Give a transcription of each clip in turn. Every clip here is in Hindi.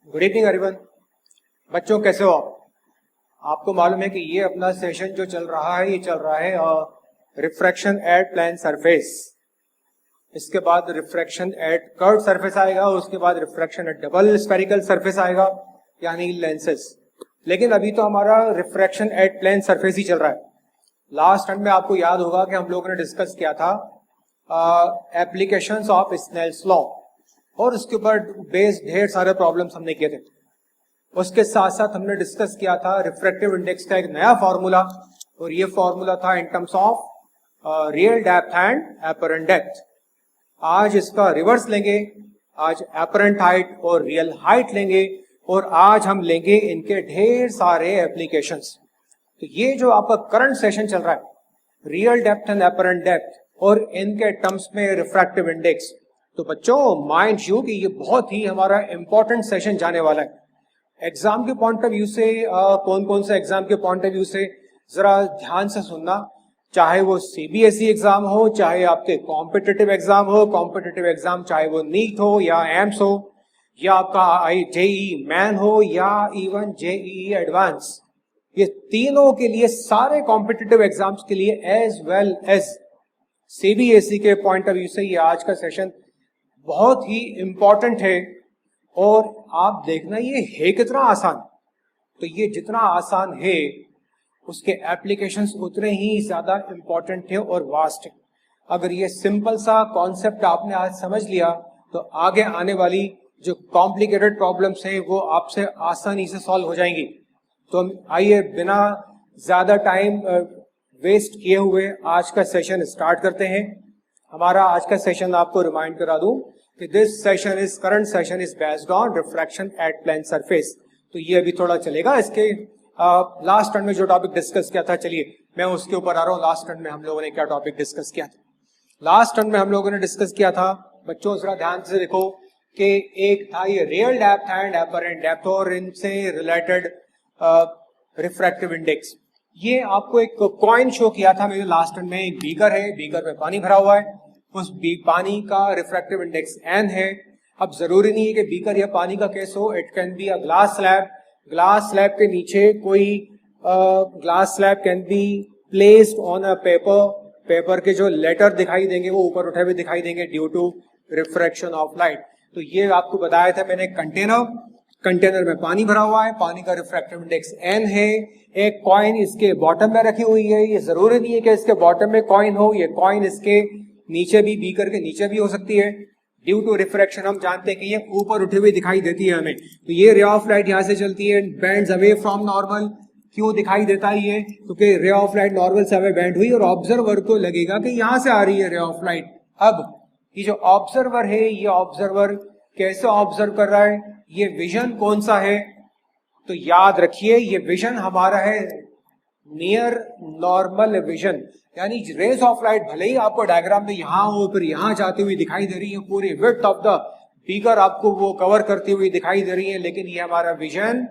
Good evening everyone. बच्चों कैसे हो आप? आपको मालूम है कि ये अपना सेशन जो चल रहा है ये चल रहा है रिफ्रैक्शन एट प्लेन सरफेस। इसके बाद रिफ्रैक्शन एट कर्व सरफेस आएगा, उसके बाद refraction at double spherical surface आएगा यानी लेंसेस। लेकिन अभी तो हमारा रिफ्रैक्शन एट प्लेन सरफेस ही चल रहा है। लास्ट टाइम में आपको याद होगा कि हम लोगों ने डिस्कस किया था एप्लीकेशंस ऑफ स्नेल्स लॉ, और उसके ऊपर बेस्ड ढेर सारे प्रॉब्लम्स हमने किए थे। उसके साथ साथ हमने डिस्कस किया था रिफ्रैक्टिव इंडेक्स का एक नया फॉर्मूला, और ये फॉर्मूला था in terms of real depth and apparent depth. आज इसका रिवर्स लेंगे, आज एपरेंट हाइट और रियल हाइट लेंगे, और आज हम लेंगे इनके ढेर सारे एप्लीकेशंस। तो ये जो आपका करंट सेशन चल रहा है, real depth and apparent depth और इनके टर्म्स में रिफ्रैक्टिव इंडेक्स, तो बच्चों माइंड यू कि ये बहुत ही हमारा इंपॉर्टेंट सेशन जाने वाला है। एग्जाम के पॉइंट ऑफ व्यू से कौन कौन से एग्जाम के पॉइंट ऑफ व्यू से जरा ध्यान से सुनना, चाहे वो सीबीएसई एग्जाम हो, चाहे आपके कॉम्पिटिटिव एग्जाम हो, कॉम्पिटिटिव एग्जाम चाहे वो नीट हो या एम्स हो, या आपका जेईई मैन हो या इवन जेईई एडवांस, ये तीनों के लिए, सारे कॉम्पिटिटिव एग्जाम्स के लिए एज वेल एज सीबीएसई के पॉइंट ऑफ व्यू से ये आज का सेशन बहुत ही इंपॉर्टेंट है। और आप देखना ये है कितना आसान। तो ये जितना आसान है उसके एप्लीकेशंस उतने ही ज्यादा इंपॉर्टेंट है और वास्ट है। अगर ये सिंपल सा कॉन्सेप्ट आपने आज समझ लिया तो आगे आने वाली जो कॉम्प्लिकेटेड प्रॉब्लम्स हैं वो आपसे आसानी से सॉल्व हो जाएंगी। तो हम आइए बिना ज्यादा टाइम वेस्ट किए हुए आज का सेशन स्टार्ट करते हैं। हमारा आज का सेशन आपको रिमाइंड करा दूं कि this session is current session is based on refraction at plane surface. तो ये अभी थोड़ा चलेगा। इसके लास्ट टर्न में जो टॉपिक डिस्कस किया था, चलिए मैं उसके ऊपर आ रहा हूँ। लास्ट टर्न में हम लोगों ने क्या टॉपिक डिस्कस किया था? लास्ट टर्न में हम लोगों ने डिस्कस किया था, बच्चों जरा ध्यान से देखो, कि एक था ये real depth and apparent depth और इनसे रिलेटेड रिफ्रैक्टिव इंडेक्स। ये आपको एक कॉइन शो किया था मेरे लास्ट टर्न में। एक बीकर है, बीकर में पानी भरा हुआ है, उस पानी का रिफ्रैक्टिव इंडेक्स n है। अब जरूरी नहीं है कि बीकर या पानी का केस हो, it can be a glass slab. Glass slab के नीचे कोई glass slab can be placed on a paper. Paper के जो लेटर दिखाई देंगे वो ऊपर उठे हुए दिखाई देंगे due to refraction of light. तो ये आपको बताया था मैंने। कंटेनर में पानी भरा हुआ है, पानी का रिफ्रैक्टिव इंडेक्स n है। एक कॉइन इसके बॉटम में रखी हुई है। ये जरूरी नहीं है कि इसके बॉटम में कॉइन हो, ये कॉइन इसके नीचे भी, बीकर के नीचे भी हो सकती है। ड्यू टू रिफ्रैक्शन हम जानते हैं कि ये ऊपर उठी हुई दिखाई देती है हमें। तो ये रे ऑफ लाइट यहाँ से चलती है, बैंड्स अवे फ्रॉम नॉर्मल। क्यों दिखाई देता है ये? क्योंकि रे ऑफ लाइट नॉर्मल से अवे बैंड हुई और ऑब्जर्वर को लगेगा कि यहां से आ रही है रे ऑफ लाइट। अब ये जो ऑब्जर्वर है, ये ऑब्जर्वर कैसे ऑब्जर्व कर रहा है? ये विजन कौन सा है? तो याद रखिए ये विजन हमारा है नियर नॉर्मल विजन, यानी रेज ऑफ लाइट भले ही आपको डायग्राम में यहां हो फिर यहां जाती हुई दिखाई दे रही है, पूरी विड्थ ऑफ द बीकर आपको वो कवर करती हुई दिखाई दे रही है, लेकिन ये हमारा विजन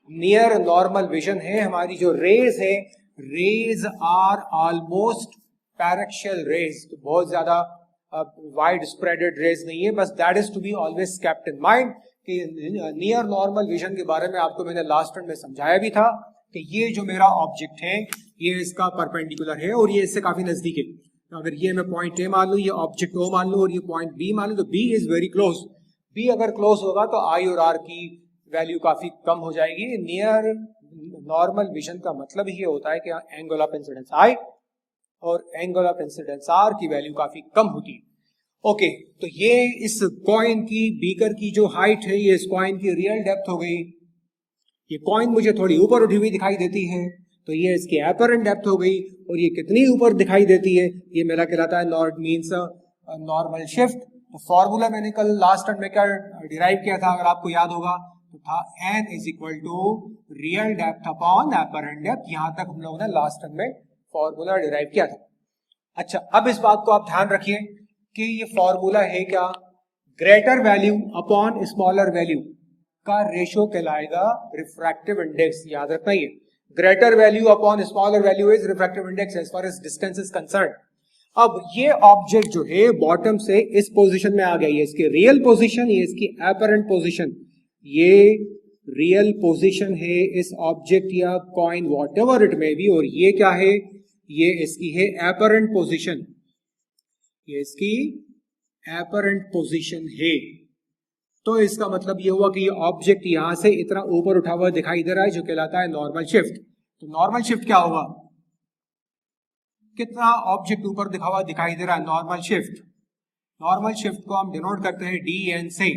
नियर नॉर्मल विजन है। हमारी जो रेज है, rays are almost paraxial rays, तो बहुत ज्यादा वाइड स्प्रेडेड रेज नहीं है। बस that is to be always kept in mind कि नियर नॉर्मल विजन के बारे में आपको मैंने लास्ट टर्म में समझाया भी था कि ये जो मेरा ऑब्जेक्ट है ये इसका परपेंडिकुलर है और ये इससे काफी नजदीक है। तो अगर ये मैं पॉइंट ए मान लूं, ये ऑब्जेक्ट ओ मान लूं और ये पॉइंट बी मान लूं, तो B is very close. B अगर क्लोज होगा तो आई और आर की वैल्यू काफी कम हो जाएगी। नियर नॉर्मल विजन का मतलब ये होता है कि एंगल ऑफ इंसिडेंस आई और एंगल ऑफ इंसिडेंस आर की वैल्यू काफी कम होती है। ओके, तो ये इस कॉइन की, बीकर की जो हाइट है, ये इस कॉइन की रियल डेप्थ हो गई। ये कॉइन मुझे थोड़ी ऊपर उठी हुई दिखाई देती है, तो ये इसकी एपरेंट डेप्थ हो गई। और ये कितनी ऊपर दिखाई देती है, ये मेरा कहलाता है नॉर्मल शिफ्ट। तो फॉर्मूला मैंने कल लास्ट टर्म में क्या डिराइव किया था, अगर आपको याद होगा, तो था n is equal to real depth upon apparent depth. यहां तक हम लोगों ने लास्ट टर्म में फॉर्मूला डिराइव किया था। अच्छा, अब इस बात को आप ध्यान रखिए कि ये फॉर्मूला है क्या, greater value upon smaller value का रेशियो कहलाएगा रिफ्रैक्टिव इंडेक्स। याद रखना, ये greater value upon smaller value is refractive index as far as distance is concern. अब ये ऑब्जेक्ट जो है बॉटम से इस पोजीशन में आ गया, ये इसकी रियल पोजीशन, ये इसकी एपरेंट पोजीशन। ये रियल पोजीशन है इस ऑब्जेक्ट या coin whatever it may be, और ये क्या है, ये इसकी है एपरेंट पोजीशन, ये इसकी एपरेंट पोजीशन है। तो इसका मतलब ये हुआ कि ये ऑब्जेक्ट यहां से इतना ऊपर उठा हुआ दिखाई दे रहा है, जो कहलाता है नॉर्मल शिफ्ट। तो नॉर्मल शिफ्ट क्या होगा, कितना ऑब्जेक्ट ऊपर दिखा हुआ दिखाई दे रहा है, नॉर्मल शिफ्ट। नॉर्मल शिफ्ट को हम डिनोट करते हैं डी एन से,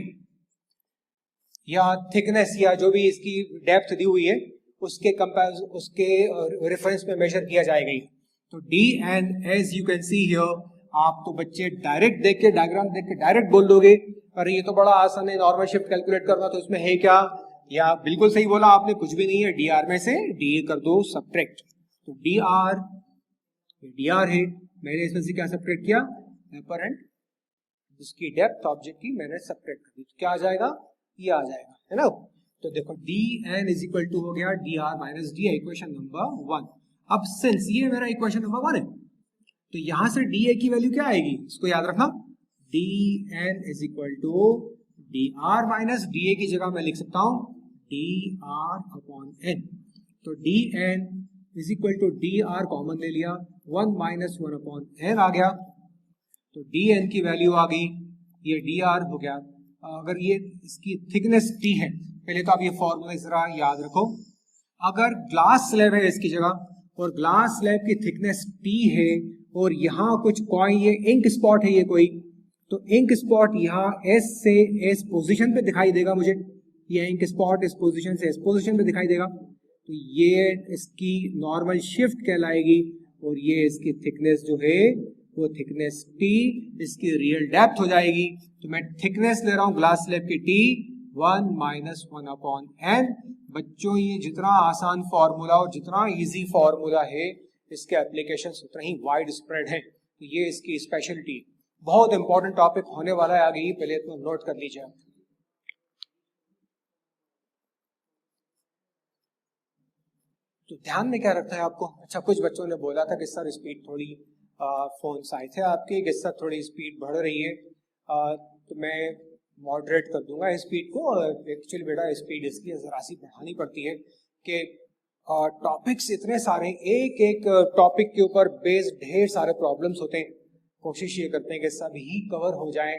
या थिकनेस या जो भी इसकी डेप्थ दी हुई है उसके रेफरेंस में मेजर किया जाएगा। तो D N as you can see here, आप तो बच्चे डायरेक्ट देख के डायग्राम देख के डायरेक्ट बोल दोगे अरे ये तो बड़ा आसान है नॉर्मल शिफ्ट कैलकुलेट करना, तो इसमें है क्या, या बिल्कुल सही बोला आपने, कुछ भी नहीं है, डी आर में से डी ए कर दो सब्ट्रैक्ट। तो डी आर है, मैंने इसमें से क्या सब्ट्रैक्ट किया, एपरेंट, जिसकी डेप्थ ऑब्जेक्ट की मैंने सब्ट्रैक्ट कर दी, तो क्या आ जाएगा, ये आ जाएगा, है ना। तो देखो D N is equal to हो गया D R minus D, equation number 1। अब सिंस ये मेरा इक्वेशन नंबर 1 है, तो यहां से डी ए की वैल्यू क्या आएगी, इसको याद रखना, D N is equal to D R minus D A की जगह मैं लिख सकता हूं डी आर अपॉन एन। तो D N is equal to D R common ले लिया, 1 माइनस 1 अपॉन एन आ गया, तो डी एन की वैल्यू आ गई, ये डी आर हो गया। अगर ये इसकी थिकनेस टी है, पहले तो आप ये फॉर्मूला जरा याद रखो, अगर ग्लास स्लैब है इसकी जगह और ग्लास स्लैब की थिकनेस टी है और यहाँ कुछ कोई ये इंक स्पॉट है, ये कोई, तो इंक स्पॉट यहाँ एस से एस पोजीशन पे दिखाई देगा मुझे, ये इंक स्पॉट इस पोजीशन से इस पोजीशन पे दिखाई देगा, तो ये इसकी नॉर्मल शिफ्ट कहलाएगी, और ये इसकी थिकनेस जो है वो थिकनेस टी इसकी रियल डेप्थ हो जाएगी। तो मैं थिकनेस ले रहा हूं ग्लास स्लैब की टी 1 माइनस 1 अपॉन एन। बच्चों ये जितना आसान फॉर्मूला और जितना इजी फॉर्मूला है, इसके एप्लीकेशंस उतना ही वाइड स्प्रेड है, तो ये इसकी स्पेशलिटी, बहुत इंपॉर्टेंट टॉपिक होने वाला है आगे, पहले तो नोट कर लीजिए। तो ध्यान में क्या रखता है आपको, अच्छा कुछ बच्चों ने बोला था कि सर स्पीड थोड़ी फोन आए थे आपके कि सर थोड़ी स्पीड बढ़ रही है, तो मैं मॉडरेट कर दूंगा स्पीड को। एक्चुअली बेटा स्पीड इसलिए जरा सी बढ़ानी पड़ती है कि टॉपिक्स इतने सारे, एक एक टॉपिक के ऊपर बेस्ड ढेर सारे प्रॉब्लम्स होते हैं, कोशिश ये करते हैं कि सभी कवर हो जाएं।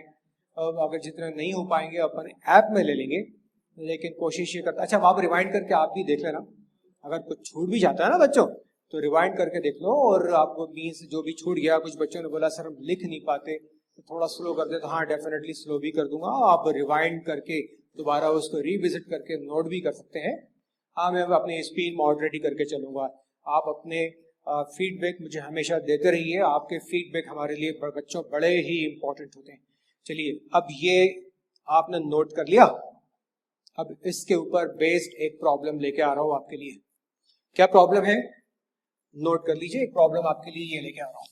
अगर जितने नहीं हो पाएंगे अपन ऐप में ले लेंगे, लेकिन कोशिश ये करते, अच्छा आप रिवाइंड करके आप भी देख लेना, अगर कुछ छूट भी जाता है ना बच्चों तो रिवाइंड करके देख लो, और आपको मीन्स जो भी छूट गया, कुछ बच्चों ने बोला सर हम लिख नहीं पाते तो थोड़ा स्लो कर दे, तो हाँ डेफिनेटली स्लो भी कर दूंगा, आप रिवाइंड करके दोबारा उसको रिविजिट करके नोट भी कर सकते हैं। हाँ मैं अपनी स्पीड मॉडरेट ही करके चलूंगा, आप अपने फीडबैक मुझे हमेशा देते रहिए, आपके फीडबैक हमारे लिए बच्चों बड़े ही इंपॉर्टेंट होते हैं। चलिए अब ये आपने नोट कर लिया, अब इसके ऊपर बेस्ड एक प्रॉब्लम लेके आ रहा हूं आपके लिए। क्या प्रॉब्लम है, नोट कर लीजिए, एक प्रॉब्लम आपके लिए ये लेके आ रहा हूं।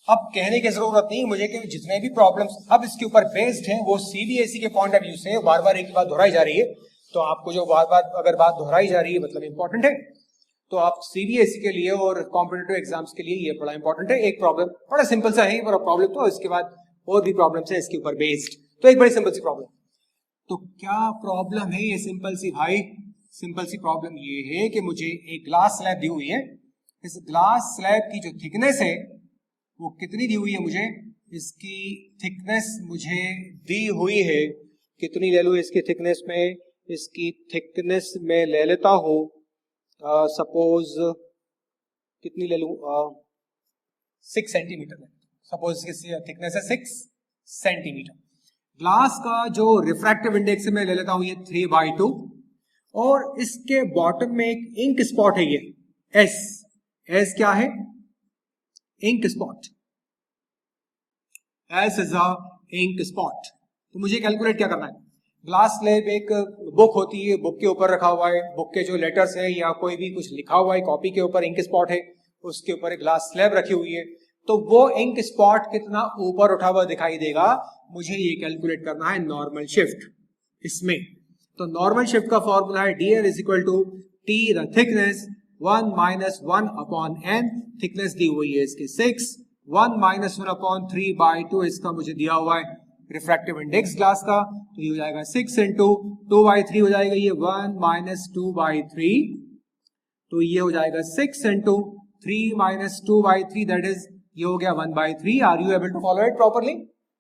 अब कहने की जरूरत नहीं मुझे कि जितने भी प्रॉब्लम्स अब इसके ऊपर बेस्ड हैं वो सीबीएसई के पॉइंट ऑफ व्यू से बार बार एक बात दोहराई जा रही है, तो आपको जो बार बार अगर बात दोहराई जा रही है मतलब इंपॉर्टेंट है, तो आप सीबीएसई के लिए और कॉम्पिटिटिव एग्जाम्स के लिए ये बड़ा इंपॉर्टेंट है। एक प्रॉब्लम बड़ा सिंपल सा है प्रॉब्लम, तो इसके बाद और भी प्रॉब्लम्स है इसके ऊपर बेस्ड, तो एक बड़ी सिंपल सी प्रॉब्लम। तो क्या प्रॉब्लम है ये सिंपल सी भाई, सिंपल सी प्रॉब्लम ये है कि मुझे एक ग्लास स्लैब दी हुई है, इस ग्लास स्लैब की जो थिकनेस है वो कितनी दी हुई है मुझे, इसकी थिकनेस मुझे दी हुई है, कितनी ले लूं इसकी थिकनेस में, इसकी थिकनेस में ले लेता हूं सपोज कितनी ले लूं 6 सेंटीमीटर, सपोज इसकी थिकनेस है 6 सेंटीमीटर। ग्लास का जो रिफ्रैक्टिव इंडेक्स मैं ले लेता हूं ये 3/2, और इसके बॉटम में एक इंक स्पॉट है, ये एस क्या है, ink spot, S is a ink spot. तो मुझे कैलकुलेट क्या करना है, ग्लास स्लैब एक बुक होती है, बुक के ऊपर रखा हुआ है, बुक के जो लेटर्स है या कोई भी कुछ लिखा हुआ है कॉपी के ऊपर, इंक स्पॉट है, उसके ऊपर एक ग्लास स्लैब रखी हुई है, तो वो इंक स्पॉट कितना ऊपर उठा हुआ दिखाई देगा, मुझे ये कैलकुलेट करना है नॉर्मल शिफ्ट इसमें। तो नॉर्मल शिफ्ट का फॉर्मूला है dl is equal to T the thickness 1 minus 1 upon n, thickness दी हुई है इसकी 6, 1 माइनस 1 अपॉन 3/2 इसका मुझे दिया हुआ है रिफ्रैक्टिव इंडेक्स ग्लास का, तो ये हो जाएगा 6 इंटू 2/3 हो जाएगा ये 1 माइनस 2/3, तो ये हो जाएगा 6 इंटू 3 माइनस 2/3 दैट इज ये हो गया 1/3। Are you able to follow it properly?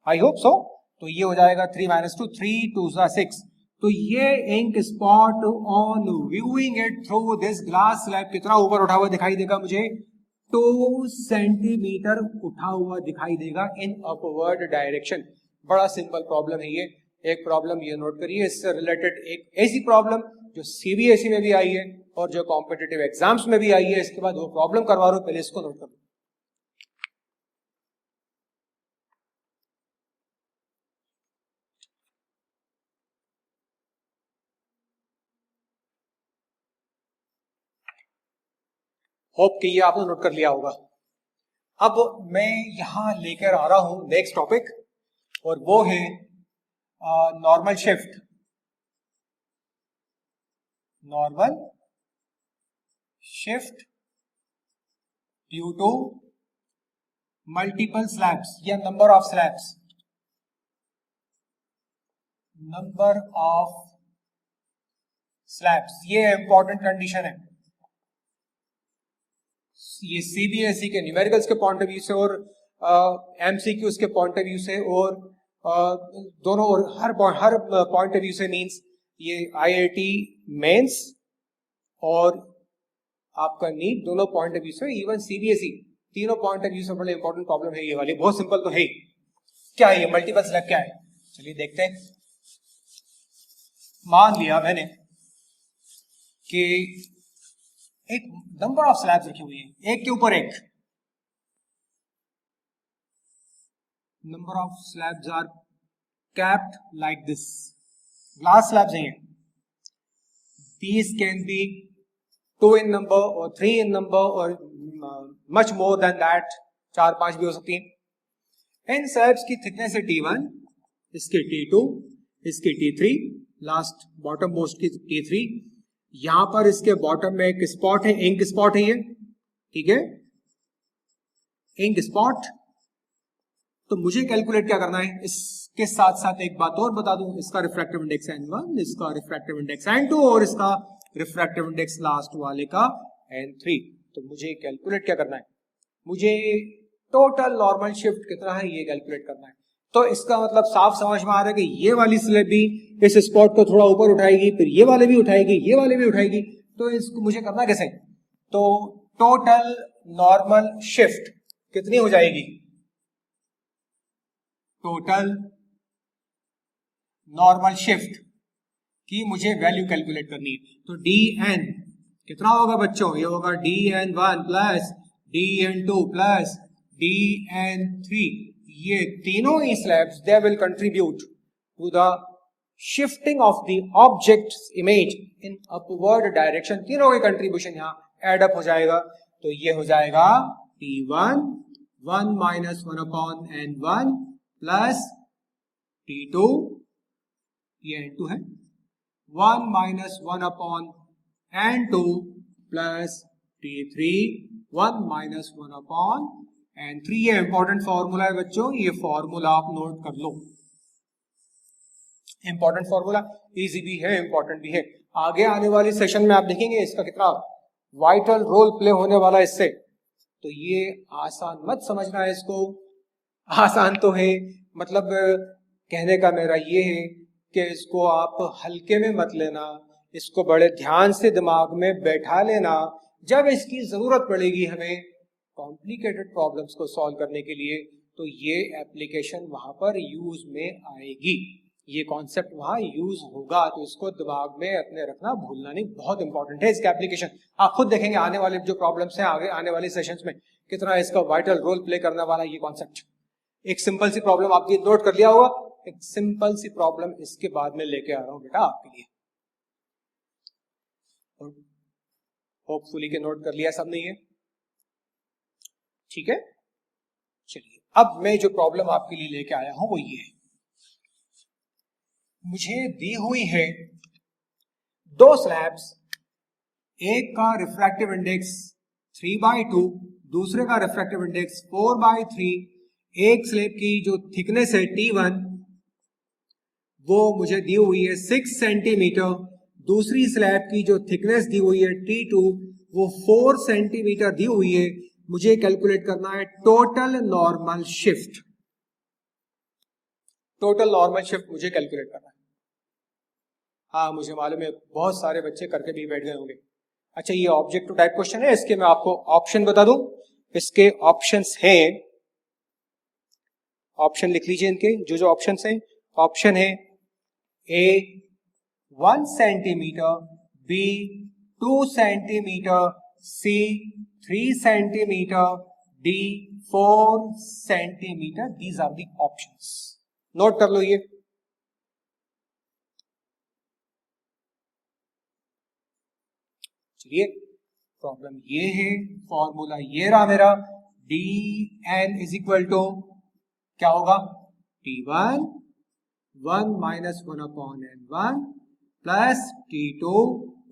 I hope so. तो ये हो जाएगा 3 माइनस 2, 3 2 6। तो ये ink spot on viewing it through this glass slab कितना ऊपर उठा हुआ दिखाई देगा मुझे? 2 सेंटीमीटर उठा हुआ दिखाई देगा इन अपवर्ड डायरेक्शन। बड़ा सिंपल प्रॉब्लम है ये। एक प्रॉब्लम ये नोट करिए, इससे रिलेटेड एक ऐसी प्रॉब्लम जो सीबीएसई में भी आई है और जो कॉम्पिटिटिव एग्जाम्स में भी आई है। इसके बाद वो प्रॉब्लम करवा रहा हूं, पहले इसको नोट कर लो। होप कि ये आपने नोट कर लिया होगा। अब मैं यहां लेकर आ रहा हूं नेक्स्ट टॉपिक, और वो है normal shift. Normal shift due to multiple slabs या number of slabs. Number of slabs ये इंपॉर्टेंट कंडीशन है। ये सीबीएसई के न्यूमेरिकल्स के पॉइंट ऑफ व्यू से और एमसीक्यूज के पॉइंट ऑफ व्यू से और दोनों और हर पॉइंट ऑफ व्यू से मींस ये आईआईटी मेंस और आपका नीट दोनों पॉइंट ऑफ व्यू से, इवन सीबीएसई तीनों पॉइंट ऑफ व्यू से बड़े इंपॉर्टेंट प्रॉब्लम है ये वाली। बहुत सिंपल तो है। क्या है ये मल्टीपल स्लैब क्या है? चलिए देखते हैं। मान लिया मैंने कि एक नंबर ऑफ स्लैब्स रखी हुई है, एक के ऊपर एक। Number of slabs are kept like this. Glass slabs हैं। These can be 2 in number or 3 in number or much more than that, 4-5 भी हो सकती हैं। इन स्लैब्स की थिकनेस है T1, इसके T2, इसके T3, लास्ट बॉटम मोस्ट की T3। यहां पर इसके बॉटम में एक स्पॉट है, इंक स्पॉट है ये, ठीक है, इंक स्पॉट। तो मुझे कैलकुलेट क्या करना है? इसके साथ साथ एक बात और बता दूं, इसका रिफ्रैक्टिव इंडेक्स N1, इसका रिफ्रैक्टिव इंडेक्स N2 और इसका रिफ्रैक्टिव इंडेक्स लास्ट वाले का N3। तो मुझे कैलकुलेट क्या करना है? मुझे टोटल नॉर्मल शिफ्ट कितना है ये कैलकुलेट करना है। तो इसका मतलब साफ समझ में आ रहा है कि ये वाली स्लैब भी इस स्पॉट को थोड़ा ऊपर उठाएगी, फिर ये वाले भी उठाएगी, ये वाले भी उठाएगी। तो इसको मुझे करना कैसे? तो टोटल नॉर्मल शिफ्ट कितनी हो जाएगी? टोटल नॉर्मल शिफ्ट की मुझे वैल्यू कैलकुलेट करनी है। तो dn कितना होगा बच्चों? ये होगा dn1 plus dn2 plus dn3। ये तीनों ही slabs they will contribute to the shifting of the object image in upward direction. तीनों की कंट्रीब्यूशन यहां एड अप हो जाएगा। तो ये हो जाएगा t1 1 minus 1/n1 plus T2, ये N2 है, 1 minus 1/N2 plus T3 1 minus 1/N3। ये इंपॉर्टेंट फॉर्मूला है बच्चों, ये फॉर्मूला आप नोट कर लो। इंपॉर्टेंट फॉर्मूला, इजी भी है, इंपॉर्टेंट भी है। आगे आने वाली सेशन में आप देखेंगे इसका कितना वाइटल रोल प्ले होने वाला है इससे। तो ये आसान मत समझना है इसको, आसान तो है, मतलब कहने का मेरा ये है कि इसको आप हल्के में मत लेना, इसको बड़े ध्यान से दिमाग में बैठा लेना। जब इसकी जरूरत पड़ेगी हमें कॉम्प्लिकेटेड प्रॉब्लम्स को सॉल्व करने के लिए, तो ये एप्लीकेशन वहां पर यूज में आएगी, ये कॉन्सेप्ट वहां यूज होगा। तो इसको दिमाग में अपने रखना भूलना नहीं, बहुत इंपॉर्टेंट है इसका एप्लीकेशन। आप खुद देखेंगे आने वाले जो प्रॉब्लम्स हैं आगे आने वाले सेशंस में कितना इसका वाइटल रोल प्ले करने वाला ये कॉन्सेप्ट। एक सिंपल सी प्रॉब्लम आपने नोट कर लिया होगा, एक सिंपल सी प्रॉब्लम इसके बाद में लेके आ रहा हूं बेटा आपके लिए। होपफुली के नोट कर लिया सबने ये, ठीक है। चलिए अब मैं जो प्रॉब्लम आपके लिए लेके आया हूं वो ये है। मुझे दी हुई है दो स्लैब्स, एक का रिफ्रैक्टिव इंडेक्स 3/2, दूसरे का रिफ्रैक्टिव इंडेक्स 4/3। एक स्लैब की जो थिकनेस है T1 वो मुझे दी हुई है 6 सेंटीमीटर, दूसरी स्लैब की जो थिकनेस दी हुई है T2 वो 4 सेंटीमीटर दी हुई है। मुझे कैलकुलेट करना है total normal shift, total normal shift मुझे कैलकुलेट करना है। हाँ मुझे मालूम है बहुत सारे बच्चे करके भी बैठ गए होंगे। अच्छा ये ऑब्जेक्ट टू टाइप क्वेश्चन है, इसके मैं आपको ऑप्शन बता दूं। इसके ऑप्शंस हैं, ऑप्शन लिख लीजिए इनके जो ऑप्शंस हैं। ऑप्शन है A 1 centimetre, B 2 centimetre, C 3 centimetre, D 4 centimetre. These are the options, note कर लो ये। चलिए प्रॉब्लम ये है, फॉर्मूला ये रहा मेरा, D N is equal to क्या होगा, T1 1 minus 1 upon N1 plus T2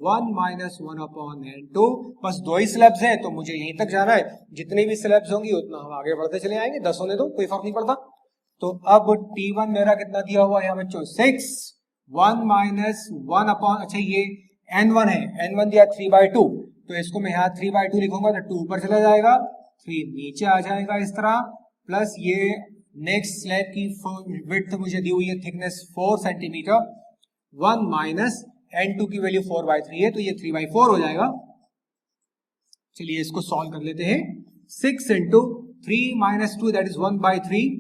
1 minus 1 upon N2। बस दो ही स्लैब्स हैं तो मुझे यहीं तक जाना है, जितनी भी स्लैब्स होंगी उतना हम आगे बढ़ते चले आएंगे, 10 होने दो कोई फर्क नहीं पड़ता। तो अब T1 मेरा कितना दिया हुआ है यहाँ बच्चों 6, 1 माइनस 1 अपॉन, अच्छा ये N1 है, N1 दिया 3/2, तो इसको मैं यहाँ 3/2 लिखूंगा तो 2 ऊपर चला जाएगा, 3 नीचे आ जाएगा इस तरह, प्लस ये नेक्स्ट स्लैब की विड्थ मुझे दी हुई है थिकनेस 4 सेंटीमीटर, 1 माइनस N2 की वैल्यू 4/3 है तो ये 3/4 हो जाएगा। चलिए इसको सॉल्व कर लेते हैं। 6 into 3 minus 2 that is 1/3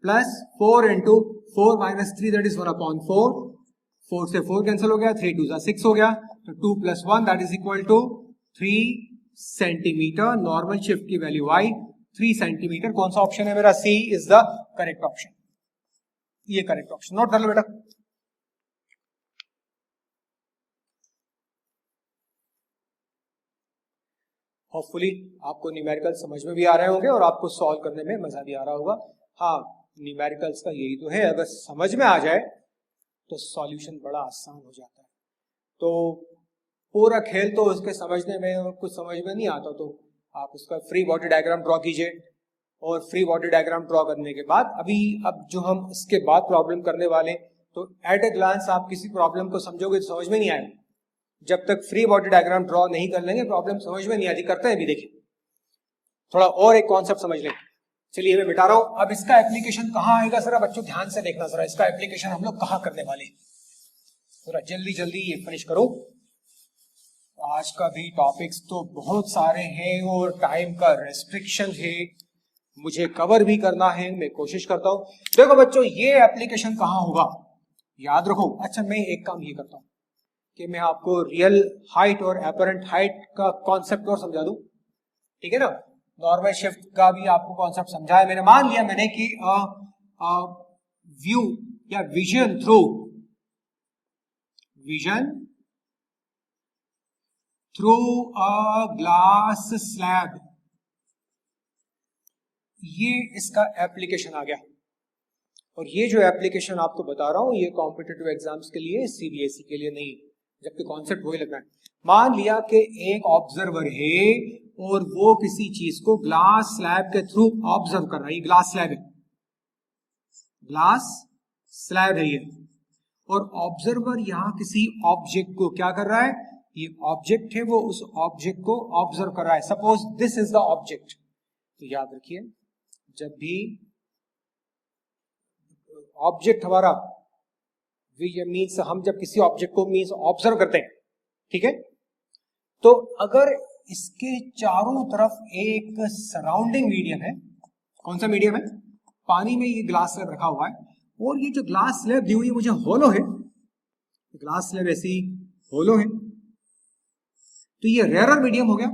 plus 4 into 4 minus 3 that is 1/4, 4 से 4 कैंसिल हो गया, 3 2 6 हो गया, तो 2 plus 1 that is equal to 3 centimetre. Normal shift की वैल्यू आई 3 सेंटीमीटर। कौन सा ऑप्शन है मेरा, C is the correct option, ये करेक्ट ऑप्शन, नोट कर लो बेटा। होपफुली आपको न्यूमेरिकल समझ में भी आ रहे होंगे और आपको सॉल्व करने में मजा भी आ रहा होगा। हाँ न्यूमेरिकल्स का यही तो है, अगर समझ में आ जाए तो सॉल्यूशन बड़ा आसान हो जाता है। तो पूरा खेल तो उसके समझने में और कुछ समझ में नहीं आता तो आप उसका फ्री बॉडी डायग्राम ड्रॉ कीजिए, और फ्री बॉडी डायग्राम ड्रॉ करने के बाद अब जो हम इसके बाद प्रॉब्लम करने वाले, तो एट ए ग्लांस आप किसी प्रॉब्लम को समझोगे तो समझ में नहीं आएगा, जब तक फ्री बॉडी डायग्राम ड्रॉ नहीं कर लेंगे प्रॉब्लम समझ में नहीं आती। करते हैं भी, देखिए थोड़ा और एक कॉन्सेप्ट समझ लें। चलिए मैं मिटा रहा हूं, अब इसका एप्लीकेशन कहां आएगा जरा बच्चों ध्यान से देखना, जरा इसका एप्लीकेशन हम लोग कहां करने वाले, थोड़ा जल्दी जल्दी ये फिनिश करो। आज का भी टॉपिक्स तो बहुत सारे हैं और टाइम का रेस्ट्रिक्शन है, मुझे कवर भी करना है, मैं कोशिश करता हूं। देखो बच्चों ये एप्लीकेशन कहां होगा याद रखो। अच्छा मैं एक काम ये करता हूं कि मैं आपको रियल हाइट और एपरेंट हाइट का कॉन्सेप्ट और समझा दूं, ठीक है ना। नॉर्मल शिफ्ट का भी आपको कॉन्सेप्ट समझाया मैंने, मान लिया मैंने कि व्यू या vision through a glass slab, ये इसका एप्लीकेशन आ गया। और ये जो एप्लीकेशन आपको बता रहा हूं ये कॉम्पिटिटिव एग्जाम्स के लिए, सीबीएसई के लिए नहीं, जबकि कॉन्सेप्ट वही लगना है। मान लिया कि एक ऑब्जर्वर है और वो किसी चीज को ग्लास स्लैब के थ्रू ऑब्जर्व कर रहा है, ये ग्लास स्लैब है, ग्लास स्लैब है ये, और ऑब्जर्वर यहां किसी ऑब्जेक्ट को क्या कर रहा है, ये ऑब्जेक्ट है वो उस ऑब्जेक्ट को ऑब्जर्व कर रहा है। Suppose this is the object, तो याद रखिए जब भी ऑब्जेक्ट हमारा मीन्स हम जब किसी ऑब्जेक्ट को मीन्स ऑब्जर्व करते हैं, ठीक है, तो अगर इसके चारों तरफ एक सराउंडिंग मीडियम है, कौन सा मीडियम है, पानी में ये ग्लास स्लैब रखा हुआ है, और ये जो ग्लास स्लैब दी हुई है मुझे होलो है, ग्लास स्लैब ऐसी होलो है, तो ये रेयरर मीडियम हो गया,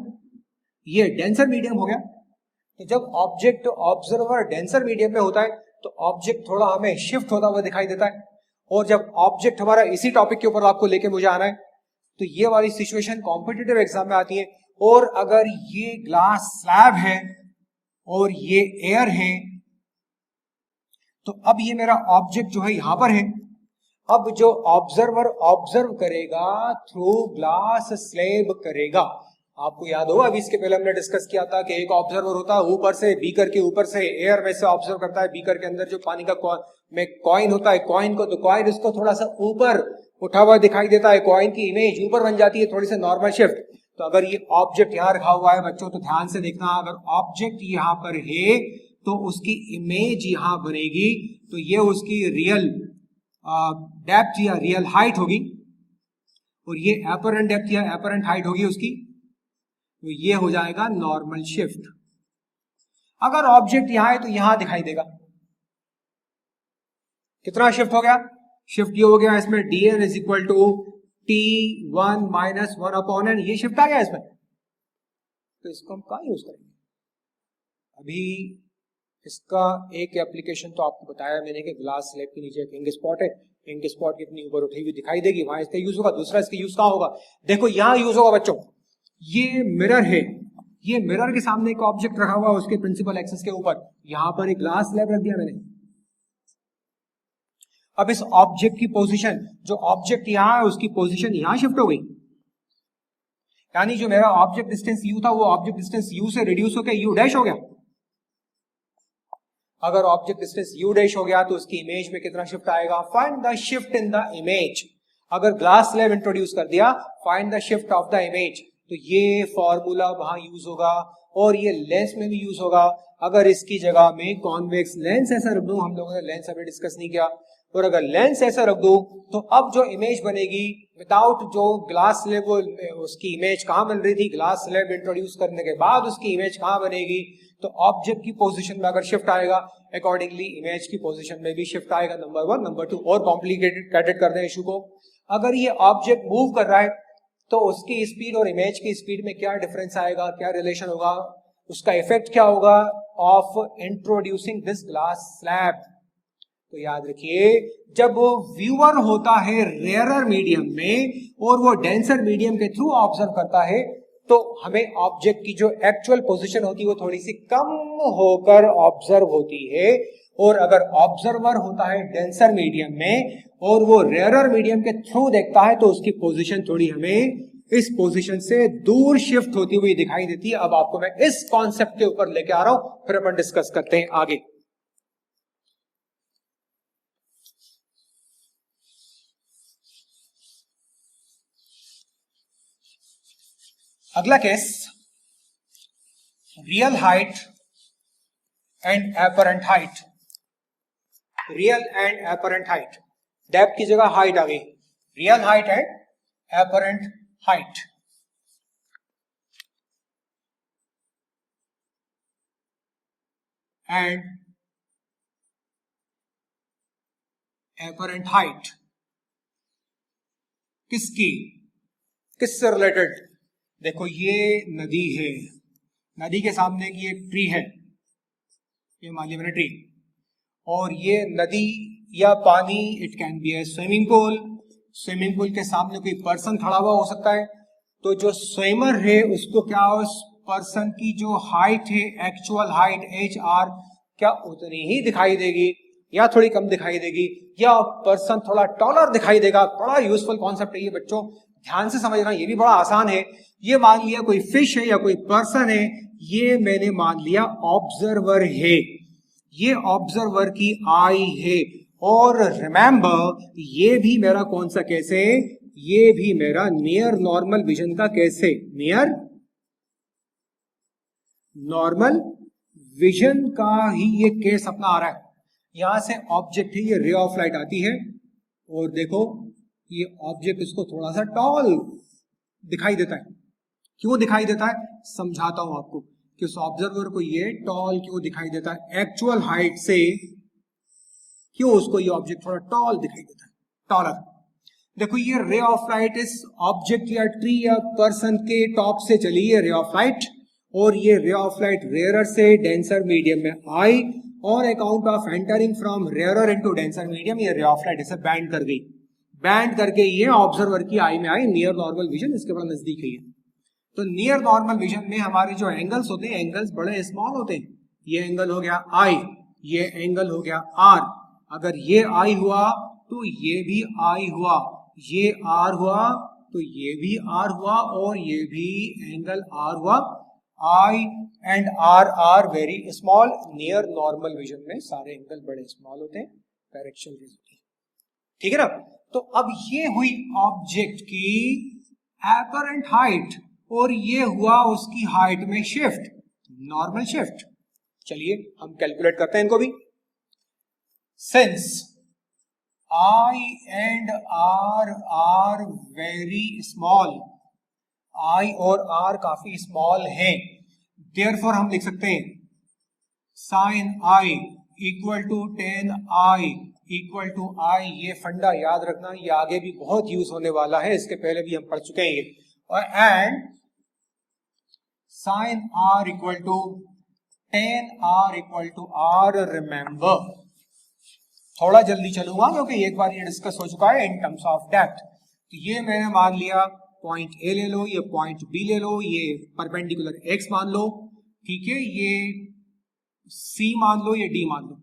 ये डेंसर मीडियम हो गया। तो जब ऑब्जेक्ट ऑब्जर्वर डेंसर मीडियम में होता है तो ऑब्जेक्ट थोड़ा हमें शिफ्ट होता हुआ दिखाई देता है, और जब ऑब्जेक्ट हमारा इसी टॉपिक के ऊपर आपको लेके मुझे आना है तो ये वाली सिचुएशन कॉम्पिटिटिव एग्जाम में आती है। और अगर ये ग्लास स्लैब है और ये एयर है, तो अब ये मेरा ऑब्जेक्ट जो है यहां पर है, अब जो ऑब्जर्वर ऑब्जर्व करेगा थ्रू ग्लास स्लैब करेगा। आपको याद होगा अभी इसके पहले हमने डिस्कस किया था कि एक ऑब्जर्वर होता है ऊपर से, बीकर के ऊपर से एयर में से ऑब्जर्व करता है बीकर के अंदर जो पानी का कॉइन होता है, कॉइन को, तो कॉइन उसको थोड़ा सा ऊपर उठा हुआ दिखाई देता है, कॉइन की इमेज ऊपर बन जाती है, थोड़ी सी नॉर्मल शिफ्ट। तो अगर ये ऑब्जेक्ट यहाँ रखा हुआ है बच्चों, तो ध्यान से देखना, अगर ऑब्जेक्ट यहाँ पर है तो उसकी इमेज यहाँ बनेगी, तो ये उसकी रियल डेप्थ या रियल हाइट होगी, और ये एपरेंट डेप्थ या एपरेंट हाइट होगी उसकी, तो ये हो जाएगा नॉर्मल शिफ्ट। अगर ऑब्जेक्ट यहां है तो यहां दिखाई देगा। कितना शिफ्ट हो गया? शिफ्ट ये हो गया इसमें dn is equal to t1 minus 1 upon n, ये शिफ्ट आ गया इसमें। तो इसको हम कहां यूज करेंगे? अभी इसका एक एप्लीकेशन तो आपको बताया मैंने कि ग्लास स्लैब के नीचे एक इंक स्पॉट है, इंक स्पॉट कितनी ऊपर उठी हुई दिखाई देगी, वहां इसका यूज होगा। दूसरा इसका यूज कहां होगा? देखो यहां यूज होगा बच्चों, ये मिरर है, ये मिरर के सामने एक ऑब्जेक्ट रखा हुआ है उसके प्रिंसिपल एक्सिस के ऊपर, यहां पर एक ग्लास स्लैब रख दिया मैंने। अब इस ऑब्जेक्ट की पोजीशन, जो ऑब्जेक्ट यहां है उसकी पोजीशन यहां शिफ्ट हो गई, यानी जो मेरा ऑब्जेक्ट डिस्टेंस u था वो ऑब्जेक्ट डिस्टेंस u से रिड्यूस होकर u डैश हो गया। अगर ऑब्जेक्ट डिस्टेंस u डैश हो गया तो उसकी इमेज में कितना शिफ्ट आएगा? Find the shift in the image. अगर ग्लास स्लैब इंट्रोड्यूस कर दिया, find the shift of the image, तो ये फॉर्मूला वहां यूज होगा और ये लेंस में भी यूज होगा। अगर इसकी जगह में कॉन्वेक्स लेंस ऐसा रख दूं, हम लोगों ने लेंस अभी डिस्कस नहीं किया, और अगर लेंस ऐसा रख दूं तो अब जो इमेज बनेगी विदाउट जो ग्लास स्लैब, उसकी इमेज कहां बन रही थी? ग्लास स्लैब इंट्रोड्यूस करने के बाद उसकी इमेज कहां बनेगी? तो ऑब्जेक्ट की पोजीशन में अगर शिफ्ट आएगा, अकॉर्डिंगली इमेज की पोजीशन में भी शिफ्ट आएगा। नंबर 1। नंबर 2 और कॉम्प्लिकेटेड कर दें इशू को, अगर ये ऑब्जेक्ट मूव कर रहा है तो उसकी स्पीड और इमेज की स्पीड में क्या डिफरेंस आएगा, क्या रिलेशन होगा, उसका इफेक्ट क्या होगा of introducing this glass slab. तो याद रखिए, जब वो व्यूअर होता है रेयरर मीडियम में और वो डेंसर मीडियम के थ्रू ऑब्जर्व करता है, तो हमें ऑब्जेक्ट की जो एक्चुअल पोजीशन होती है वो थोड़ी सी कम होकर ऑब्जर्व होती है, और अगर ऑब्जर्वर होता है डेंसर मीडियम में और वो रेयरर मीडियम के थ्रू देखता है, तो उसकी पोजीशन थोड़ी हमें इस पोजीशन से दूर शिफ्ट होती हुई दिखाई देती है। अब आपको मैं इस कॉन्सेप्ट के ऊपर लेके आ रहा हूं, फिर अपन डिस्कस करते हैं आगे। अगला case, real height and apparent height. Real and apparent height, depth की जगह हाइट आ गई, real height and apparent height. And apparent height किसकी, किससे रिलेटेड? देखो ये नदी है, नदी के सामने की एक ट्री है, ये मान लिया मैंने ट्री, और ये नदी या पानी, it can be A swimming pool, swimming pool के सामने कोई पर्सन खड़ा हुआ हो सकता है, तो जो स्विमर है उसको क्या, उस पर्सन की जो हाइट है, एक्चुअल हाइट HR, क्या उतनी ही दिखाई देगी या थोड़ी कम दिखाई देगी, या पर्सन थोड़ा टॉलर दिखाई देगा। बड़ा यूजफुल कॉन्सेप्ट है ये बच्चों, ध्यान से समझना, ये भी बड़ा आसान है। ये मान लिया कोई फिश है या कोई पर्सन है, ये मैंने मान लिया ऑब्जर्वर है, ये ऑब्जर्वर की आई है, और रिमेंबर ये भी मेरा कौन सा केस है, ये भी मेरा नियर नॉर्मल विजन का केस है, नियर नॉर्मल विजन का ही ये केस अपना आ रहा है। यहां से ऑब्जेक्ट है, ये रे ऑफ लाइट आती है, और देखो ये ऑब्जेक्ट इसको थोड़ा सा टॉल दिखाई देता है। क्यों दिखाई देता है समझाता हूं आपको, कि उस ऑब्जर्वर को ये टॉल क्यों दिखाई देता है, एक्चुअल हाइट से क्यों उसको ये ऑब्जेक्ट थोड़ा टॉल दिखाई देता है, टॉलर। देखो ये रे ऑफ लाइट इस ऑब्जेक्ट या ट्री या पर्सन के टॉप से चली है रे ऑफ लाइट, और ये रे ऑफ लाइट रेयरर से डेंसर मीडियम में आई, और account of entering from rarer into denser medium ये रे ऑफ लाइट इसे बैंड कर गई, बैंड करके ये ऑब्जर्वर की आई में आई, नियर नॉर्मल विजन इसके बड़ा नजदीक है। तो नियर नॉर्मल विजन में हमारे जो एंगल्स होते हैं, एंगल्स बड़े स्मॉल होते हैं। ये एंगल हो गया I, ये एंगल हो गया R। अगर ये I हुआ तो ये भी I हुआ, ये R हुआ तो ये भी आर हुआ और ये भी एंगल आर हुआ. I and r are very small. Near normal vision में सारे एंगल बड़े स्मॉल होते हैं, डायरेक्शन रेज होती है. ठीक है ना. तो अब ये हुई ऑब्जेक्ट की एपरेंट हाइट और ये हुआ उसकी हाइट में शिफ्ट, नॉर्मल शिफ्ट. चलिए हम कैलकुलेट करते हैं इनको भी. Since i and r are very small, i और आर काफी स्मॉल हैं, देयरफॉर हम लिख सकते हैं sine i equal to tan i equal to i. ये फंडा याद रखना, ये आगे भी बहुत यूज होने वाला है, इसके पहले भी हम पढ़ चुके हैं ये. और and sine are equal to tan R equal to R. Remember, थोड़ा जल्दी चलूंगा क्योंकि एक बार ये डिस्कस हो चुका है इन टर्म्स ऑफ डेप्थ. तो ये मैंने मान लिया पॉइंट ए ले लो, ये पॉइंट बी ले लो, ये परपेंडिकुलर एक्स मान लो, ठीक है, ये सी मान लो, ये डी मान लो.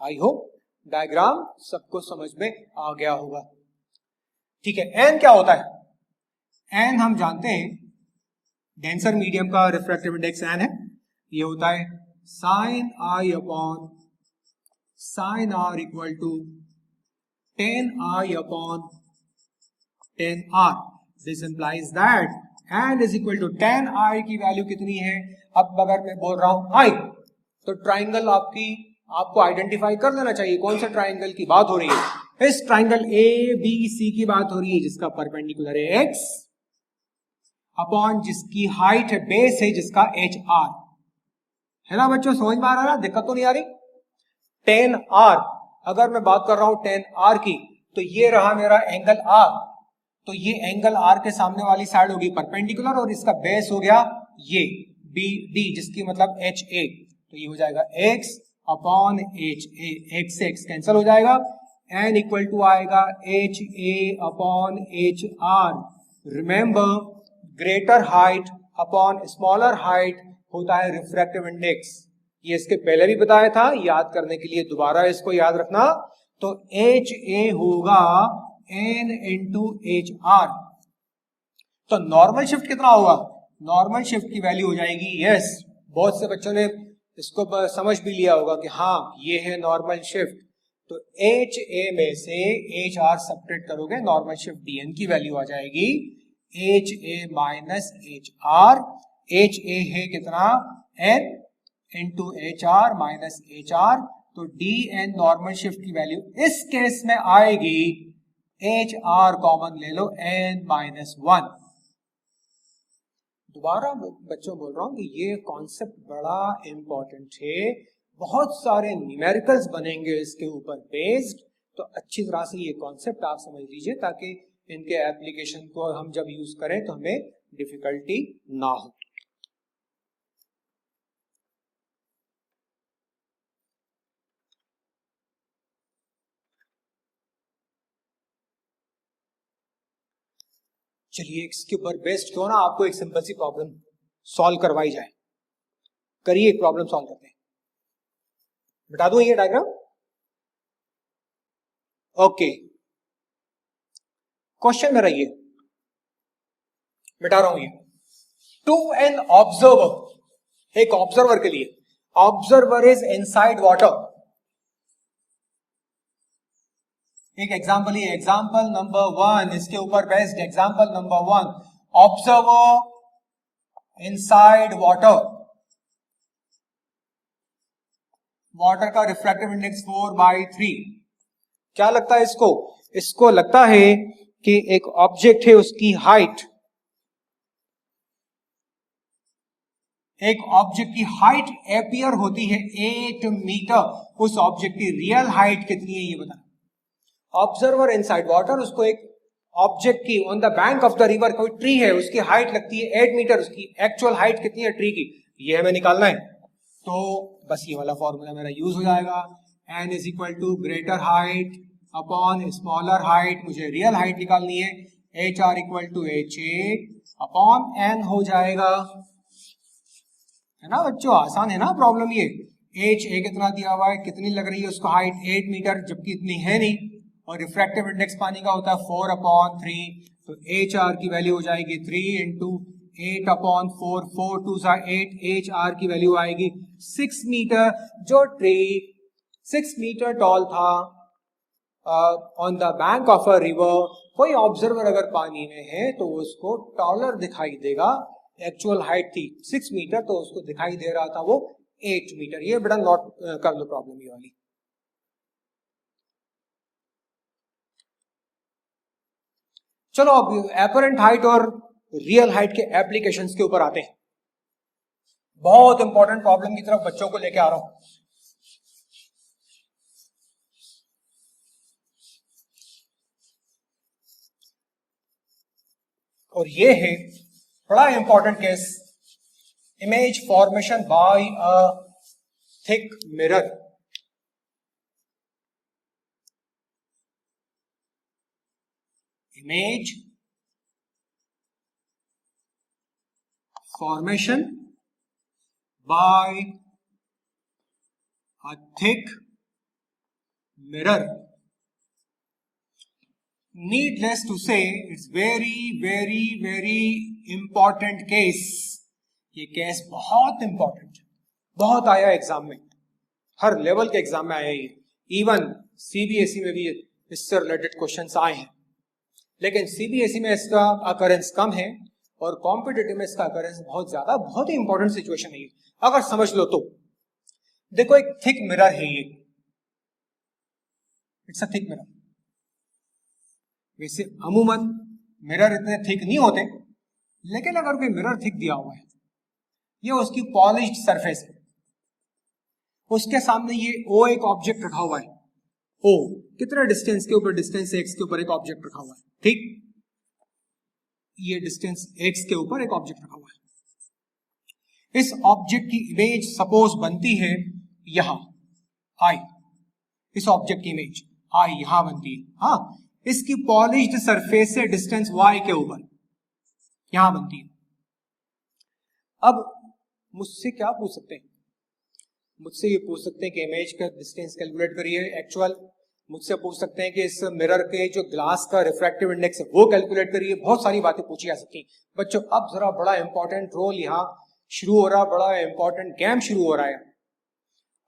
आई होप डायग्राम सबको समझ में आ गया होगा. ठीक है. एन क्या होता है? एन हम जानते हैं डेंसर मीडियम का रिफ्रैक्टिव इंडेक्स एन है. ये होता है sine i upon sine are equal to tan i upon tan r. This implies that n is equal to tan i की वैल्यू कितनी है? अब अगर मैं बोल रहा हूं आई, तो ट्राइंगल आपको आइडेंटिफाई कर लेना चाहिए कौन सा ट्राइंगल की बात हो रही है. इस ट्राइंगल ए बी सी की बात हो रही है जिसका परपेंडिकुलर है एक्स अपॉन जिसकी हाइट है बेस है जिसका एच आर है ना. बच्चों समझ में आ रहा है ना? दिक्कत तो नहीं आ रही? टेन आर, अगर मैं बात कर रहा हूं टेन आर की, तो ये रहा मेरा एंगल आर. तो ये एंगल आर के सामने वाली साइड होगी परपेंडिकुलर और इसका बेस हो गया ये बी डी जिसकी मतलब एच ए. तो ये हो जाएगा x upon H A. X से एक्स कैंसिल हो जाएगा. एन इक्वल टू आएगा H A upon H R. Remember, greater height upon smaller height होता है रिफ्रैक्टिव इंडेक्स. ये इसके पहले भी बताया था, याद करने के लिए दोबारा इसको याद रखना. तो एच ए होगा एन इंटू एच आर. तो नॉर्मल शिफ्ट कितना होगा? नॉर्मल शिफ्ट की वैल्यू हो जाएगी, यस, बहुत से बच्चों ने इसको समझ भी लिया होगा कि हाँ ये है नॉर्मल शिफ्ट. तो एच ए में से एच आर सब्ट्रैक्ट करोगे, नॉर्मल शिफ्ट डी एन की वैल्यू आ जाएगी H A minus H R. H A है कितना? N into H R minus H R. तो डी एन नॉर्मल शिफ्ट की वैल्यू इस केस में आएगी, एच आर कॉमन ले लो, एन माइनस वन. दोबारा बच्चों बोल रहा हूं कि ये कॉन्सेप्ट बड़ा इंपॉर्टेंट है, बहुत सारे न्यूमेरिकल्स बनेंगे इसके ऊपर बेस्ड. तो अच्छी तरह से ये कॉन्सेप्ट आप समझ लीजिए ताकि इनके एप्लीकेशन को हम जब यूज करें तो हमें डिफिकल्टी ना हो. चलिए इसके ऊपर बेस्ड क्यों ना आपको एक सिंपल सी प्रॉब्लम सॉल्व करवाई जाए. करिए एक प्रॉब्लम सॉल्व करते हैं. बता दूं ये डायग्राम? ओके, क्वेश्चन मेरा ये मिटा रहा हूं ये. टू एन ऑब्जर्वर, एक ऑब्जर्वर के लिए, ऑब्जर्वर इज इनसाइड वाटर. एक एग्जाम्पल ही, एग्जाम्पल नंबर 1 इसके ऊपर based. Example number 1, observer inside water. Water का रिफ्रैक्टिव इंडेक्स 4/3. क्या लगता है इसको? इसको लगता है कि एक ऑब्जेक्ट है, उसकी हाइट, एक ऑब्जेक्ट की हाइट एपियर होती है 8 मीटर. उस ऑब्जेक्ट की रियल हाइट कितनी है ये बताना. ऑब्जर्वर इनसाइड वाटर, उसको एक ऑब्जेक्ट की on the bank of the river कोई ट्री है, उसकी हाइट लगती है 8 मीटर. उसकी एक्चुअल हाइट कितनी है ट्री की, ये हमें निकालना है. तो बस ये वाला फॉर्मूला मेरा यूज हो जाएगा. N is equal to greater height upon smaller height. मुझे रियल हाइट निकालनी है. H R equal to H A upon N हो जाएगा. है ना बच्चों, आसान है ना प्रॉब्लम ये. एच ए कितना दिया हुआ है, कितनी लग रही है उसको हाइट 8 मीटर, जबकि इतनी है नहीं. और रिफ्रैक्टिव इंडेक्स पानी का होता है 4/3, तो एच आर की वैल्यू हो जाएगी 3 इंटू 8/4, 4 2 8, एच आर की वैल्यू आएगी 6 मीटर। जो ट्री 6 मीटर टॉल था on the bank of a river, कोई ऑब्जर्वर अगर पानी में है तो उसको टॉलर दिखाई देगा। एक्चुअल हाइट थी 6 मीटर, तो उसको दिखाई दे रहा था वो 8 मीटर। ये बड़ा नॉट कर लो प्रॉब्लम ये वाली। चलो अब एपरेंट हाइट और रियल हाइट के एप्लीकेशंस के ऊपर आते हैं। बहुत इंपॉर्टेंट प्रॉब्लम की तरफ बच्चों को लेके आ रहा हूं। और ये है बड़ा important case, image formation by a thick mirror. Image formation by a thick mirror. Needless to say, it's very important case. ये केस बहुत इंपॉर्टेंट, बहुत आया एग्जाम में, हर लेवल के एग्जाम में आया ये। इवन सीबीएसई में भी इससे रिलेटेड क्वेश्चंस आए हैं, लेकिन सीबीएसई में इसका अकरेंस कम है और कॉम्पिटिटिव में इसका अकरेंस बहुत ज्यादा। बहुत ही इंपॉर्टेंट सिचुएशन है ये, अगर समझ लो तो। देखो एक थिक मिरर है ये, इट्स अ थिक मिरर। वैसे अमूमन मिरर इतने थिक नहीं होते, लेकिन अगर कोई मिरर थिक दिया हुआ है, ये उसकी पॉलिश्ड सरफेस है, उसके सामने ये ओ एक ऑब्जेक्ट रखा हुआ है। ओ कितने डिस्टेंस के ऊपर, डिस्टेंस एक्स के ऊपर एक ऑब्जेक्ट रखा हुआ है, ठीक। ये डिस्टेंस एक्स के ऊपर एक ऑब्जेक्ट रखा हुआ है। इस ऑब्जेक्ट की इमेज सपोज बनती है यहां आई, इस ऑब्जेक्ट की इमेज आई यहां बनती है। हाँ, इसकी पॉलिश्ड सरफेस से डिस्टेंस y के ऊपर यहां बनती है। अब मुझसे क्या पूछ सकते हैं? मुझसे ये पूछ सकते हैं कि इमेज का डिस्टेंस कैलकुलेट करिए एक्चुअल। मुझसे पूछ सकते हैं कि इस मिरर के जो ग्लास का रिफ्रैक्टिव इंडेक्स है वो कैलकुलेट करिए। बहुत सारी बातें पूछी जा सकती हैं। बच्चों अब जरा बड़ा इंपॉर्टेंट रोल यहां शुरू हो रहा, बड़ा इंपॉर्टेंट गेम शुरू हो रहा है।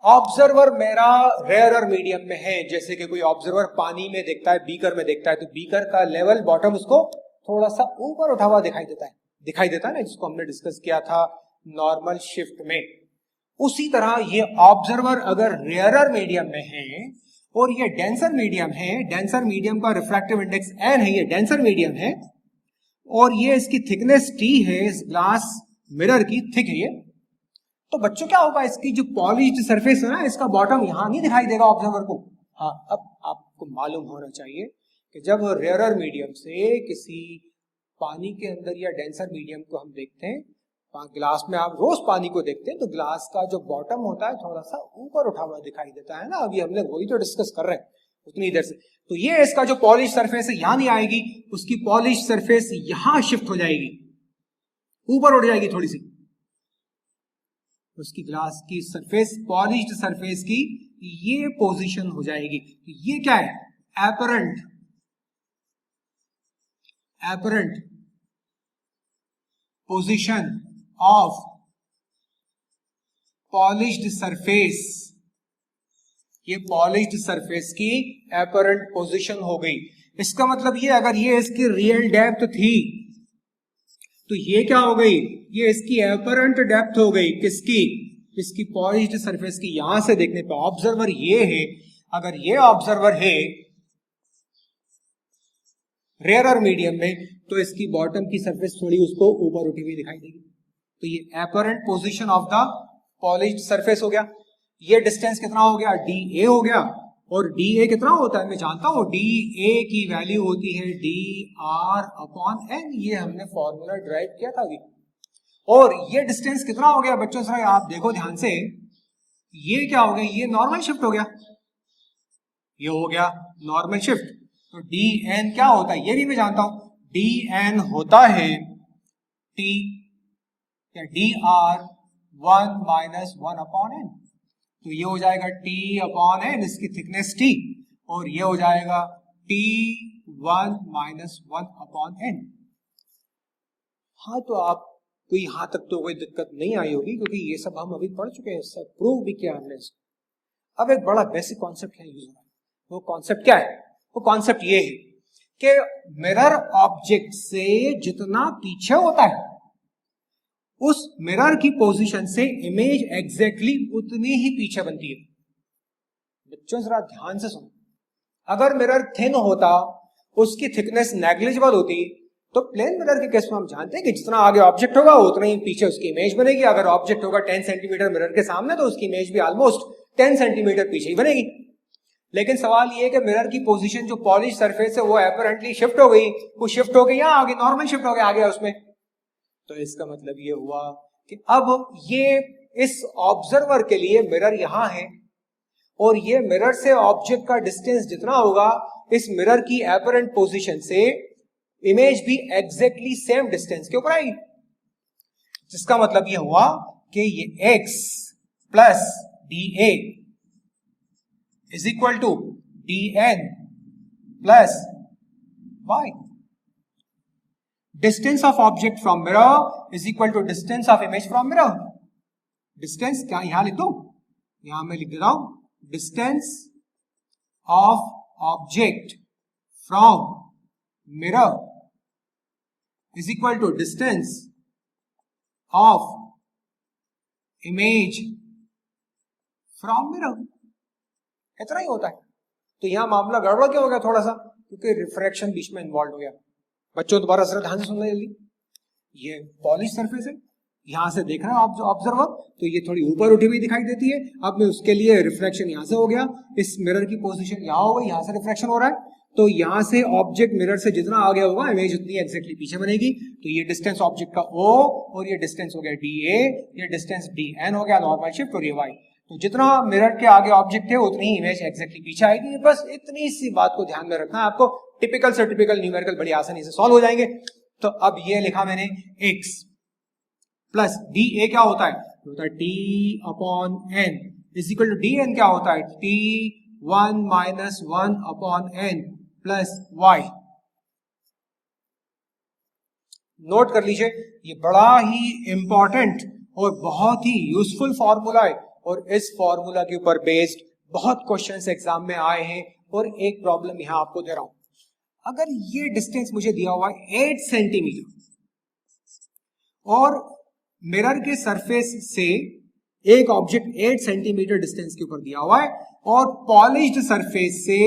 ऑब्जर्वर मेरा रेयर मीडियम में है, जैसे कि कोई ऑब्जर्वर पानी में देखता है, बीकर में देखता है, तो बीकर का लेवल बॉटम उसको थोड़ा सा ऊपर उठा हुआ दिखाई देता है ना, जिसको हमने डिस्कस किया था नॉर्मल शिफ्ट में। उसी तरह ये ऑब्जर्वर अगर रेयर मीडियम में है और ये डेंसर मीडियम है, डेंसर मीडियम का रिफ्रैक्टिव इंडेक्स n है, ये डेंसर मीडियम है और ये इसकी थिकनेस t है, इस ग्लास मिरर की थिक है ये, तो बच्चों क्या होगा, इसकी जो पॉलिश्ड सरफेस है ना, इसका बॉटम यहां नहीं दिखाई देगा ऑब्जर्वर को। हाँ, अब आपको मालूम होना चाहिए कि जब रेयर मीडियम से किसी पानी के अंदर या डेंसर मीडियम को हम देखते हैं, ग्लास में आप रोज पानी को देखते हैं, तो ग्लास का जो बॉटम होता है थोड़ा सा ऊपर उठा हुआ दिखाई देता है ना। अभी हमने वही तो डिस्कस कर रहे हैं उतनी देर से। तो ये इसका जो पॉलिश सरफेस है यहां नहीं आएगी, उसकी पॉलिश सरफेस यहां शिफ्ट हो जाएगी, ऊपर उठ जाएगी थोड़ी सी, उसकी ग्लास की सरफेस, पॉलिश्ड सरफेस की ये पोजीशन हो जाएगी। तो ये क्या है, apparent position of polished surface. ये पॉलिश्ड सरफेस की एपरेंट पोजीशन हो गई। इसका मतलब ये, अगर ये इसकी रियल डेप्थ थी तो ये क्या हो गई, ये इसकी एपरेंट डेप्थ हो गई। किसकी, इसकी पॉलिश्ड सरफेस की। यहां से देखने पे ऑब्जर्वर ये है, अगर ये ऑब्जर्वर है रेयर मीडियम में, तो इसकी बॉटम की सरफेस थोड़ी उसको ऊपर उठी हुई दिखाई देगी। तो ये apparent position of the polished surface हो गया। ये डिस्टेंस कितना हो गया, डी ए हो गया। और डी ए कितना होता है मैं जानता हूं, डी ए की वैल्यू होती है डी आर अपॉन एन। ये हमने फॉर्मूला ड्राइव किया था अभी। और ये डिस्टेंस कितना हो गया बच्चों, सर आप देखो ध्यान से, ये क्या हो गया, ये नॉर्मल शिफ्ट हो गया, ये हो गया नॉर्मल शिफ्ट। तो डी एन क्या होता है ये भी मैं जानता हूं, डी एन होता है टी या D R 1 minus 1 upon N. तो ये हो जाएगा टी अपॉन एन, इसकी थिकनेस टी, और ये हो जाएगा T1 माइनस 1 अपॉन n। हाँ, तो आपको यहां तक तो कोई दिक्कत नहीं आई होगी, क्योंकि ये सब हम अभी पढ़ चुके हैं, सब प्रूव भी किया हमने। अब एक बड़ा बेसिक कॉन्सेप्ट है यूज होना। वो कॉन्सेप्ट क्या है? वो कॉन्सेप्ट ये है कि मिरर ऑब्जेक्ट से जितना पीछे होता है, उस मिरर की पोजीशन से इमेज एग्जैक्टली उतनी ही पीछे बनती है। बच्चों जरा ध्यान से सुनो, अगर मिरर थिन होता, उसकी थिकनेस नेग्लिजिबल होती, तो प्लेन मिरर के केस में हम जानते हैं कि जितना आगे ऑब्जेक्ट होगा उतना ही पीछे उसकी इमेज बनेगी। अगर ऑब्जेक्ट होगा 10 सेंटीमीटर मिरर के सामने, तो उसकी इमेज भी ऑलमोस्ट 10 सेंटीमीटर पीछे ही बनेगी। लेकिन सवाल ये है कि मिरर की पोजीशन जो पॉलिश सरफेस है वो एपरेंटली शिफ्ट हो गई, वो शिफ्ट हो गई या आगे नॉर्मल शिफ्ट हो गया आ गया उसमें। तो इसका मतलब ये हुआ कि अब ये इस ऑब्जर्वर के लिए मिरर यहां है, और ये मिरर से ऑब्जेक्ट का डिस्टेंस जितना होगा, इस मिरर की एपरेंट पोजीशन से इमेज भी एग्जैक्टली सेम डिस्टेंस के ऊपर आएगी। जिसका मतलब ये हुआ कि ये x plus dA is equal to dN plus y। Distance of object from mirror is equal to distance of image from mirror. Distance क्या यहां लिख दो, यहां मैं लिख देता हूं, distance of object from mirror is equal to distance of image from mirror. इतना ही होता है। तो यहां मामला गड़बड़ क्यों हो गया थोड़ा सा? क्योंकि रिफ्रैक्शन बीच में इन्वॉल्व हो गया। बच्चों दोबारा जरा ध्यान से सुनना जल्दी। ये पॉलिश सरफेस है, यहां से देख रहे हैं ऑब्जर्वर, तो ये थोड़ी ऊपर उठी हुई दिखाई देती है। अब मैं उसके लिए रिफ्लेक्शन यहां से हो गया, इस मिरर की पोजीशन यहां हो गई, यहां से रिफ्लेक्शन हो रहा है, तो यहां से ऑब्जेक्ट मिरर से जितना आगे होगा इमेज उतनी एग्जैक्टली पीछे बनेगी। तो ये डिस्टेंस ऑब्जेक्ट का O, और ये डिस्टेंस हो गया DA, ये डिस्टेंस DN हो गया नॉर्मल शिफ्ट, और ये Y। तो जितना मिरर के आगे ऑब्जेक्ट है उतनी ही इमेज एग्जैक्टली पीछे आएगी। बस इतनी सी बात को ध्यान में रखना है आपको। टिपिकल से टिपिकल न्यूमेरिकल बड़ी आसानी से सॉल्व हो जाएंगे। तो अब ये लिखा मैंने x प्लस DA क्या होता है? होता है T upon N is equal to DN क्या होता है? T1 minus 1 upon N plus Y। Note कर लीजिए, ये बड़ा ही इंपॉर्टेंट और बहुत ही यूजफुल फॉर्मूला है, और इस फॉर्मूला के ऊपर बेस्ड बहुत क्वेश्चंस एग्जाम में आए हैं। और एक प्रॉब्लम यहां आपको दे रहा हूं। अगर ये डिस्टेंस मुझे दिया हुआ है 8 सेंटीमीटर, और मिरर के सरफेस से एक ऑब्जेक्ट 8 सेंटीमीटर डिस्टेंस के ऊपर दिया हुआ है, और पॉलिश्ड सरफेस से